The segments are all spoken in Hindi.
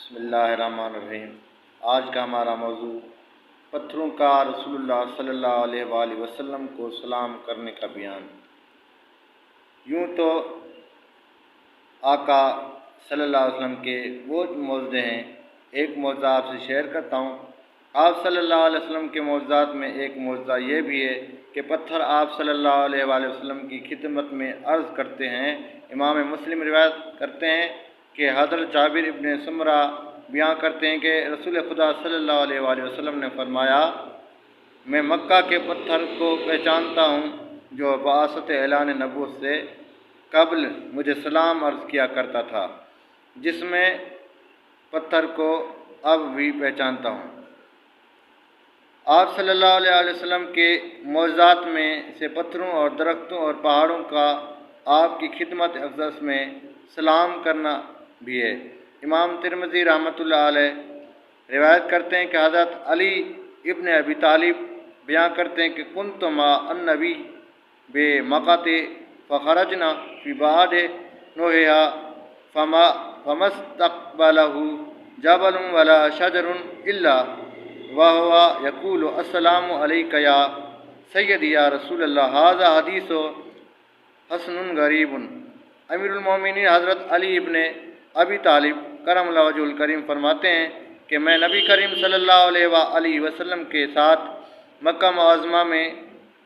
बिस्मिल्लाहिर्रहमानिर्रहीम। आज का हमारा मौजू पत्थरों का रसूलुल्लाह सल्लल्लाहु अलैहि वसल्लम को सलाम करने का बयान। यूँ तो आका सल्लल्लाहु अलैहि वसल्लम के बहुत मौजूद हैं। एक मौज़ा आपसे शेयर करता हूँ। आप सल्लल्लाहु अलैहि वसल्लम के मौज़ात में एक मौज़ा ये भी है कि पत्थर आप सल्लल्लाहु अलैहि वसल्लम की खिदमत में अर्ज़ करते हैं। इमाम मुस्लिम रिवायत करते हैं कि हज़रत जाबिर इब्न समरा बयां करते हैं कि रसूल खुदा सल्लल्लाहु अलैहि वसल्लम ने फरमाया, मैं मक्का के पत्थर को पहचानता हूँ जो बासत ऐलान नबूवत से कब्ल मुझे सलाम अर्ज़ किया करता था, जिसमें पत्थर को अब भी पहचानता हूँ। आप सल्लल्लाहु अलैहि वसल्लम के मौज़ात में से पत्थरों और दरख्तों और पहाड़ों का आपकी खिदमत अक़दस में सलाम करना भी है। इमाम तिरमिज़ी रहमतुल्लाह अलैह रिवायत करते हैं कि हज़रत अली इब्न अबी तालिब बयां करते हैं कि कुन्तु मा अन्नबी बे मकाते फ़खरजना फ़ी बाद नोहिया फमस्तक़बलहु जबलुन वला शजरुन इल्ला वहुवा यक़ूलु अस्सलामु अलैका या सय्यदी या रसूलल्लाह, हाज़ा हदीसु हसनुन गरीबुन। अमीरुल मोमिनीन हज़रत अली इब्न अबी तालिब करमल्लाहु वजहुल करीम फरमाते हैं कि मैं नबी करीम सल्लल्लाहु अलैहि वसल्लम के साथ मक्का मुअज़्ज़मा में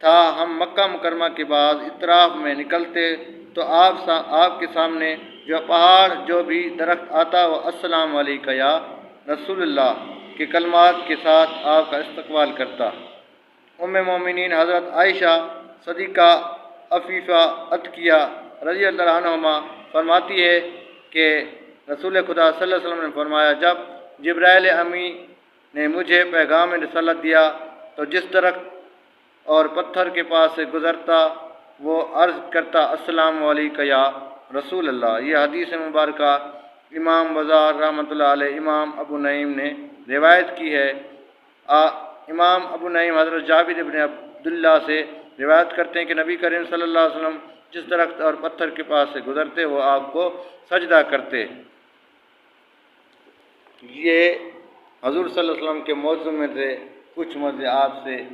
था। हम मक्का मुकरमा के बाद इतराफ़ में निकलते तो आपके सामने जो पहाड़ जो भी दरख्त आता वो अस्सलामु अलैका या रसूलल्लाह के कलमात के साथ आपका इस्तकबाल करता। उम्मे मोमिनीन हज़रत आयशा सदीक़ा अफ़ीफ़ा अतकिया रज़ियल्लाहु अन्हा फरमाती है कि रसूल खुदा सल्लल्लाहु अलैहि वसल्लम ने फरमाया, जब जिब्राइल अमी ने मुझे पैगाम रिसालत दिया तो जिस दरख्त और पत्थर के पास से गुज़रता वो अर्ज़ करता अस्सलामु अलैका या रसूल अल्लाह। ये हदीस मुबारका इमाम बाज़ार रहमतुल्लाह अलैह इमाम अबू नईम ने रिवायत की है। इमाम अबू नईम हज़रत जाबिर इब्न अब्दुल्लाह से रिवायत करते हैं कि नबी करीम सल्लल्लाहु अलैहि वसल्लम जिस दरख्त और पत्थर के पास से गुज़रते वो आपको सजदा करते। ये हज़ूर सल्लल्लाहु अलैहि वसल्लम के मौज़ू में से कुछ मौज़े आपसे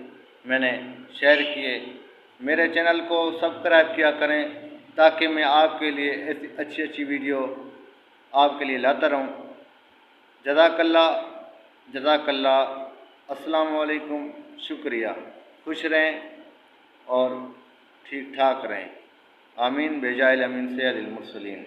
मैंने शेयर किए। मेरे चैनल को सब्सक्राइब किया करें ताकि मैं आपके लिए ऐसी अच्छी अच्छी वीडियो आपके लिए लाता रहूं। जज़ाकल्लाह। अस्सलामु अलैकुम। शुक्रिया। खुश रहें और ठीक ठाक रहें। आमीन बेजाइल अमीन सय्यदुल मुरसलीन।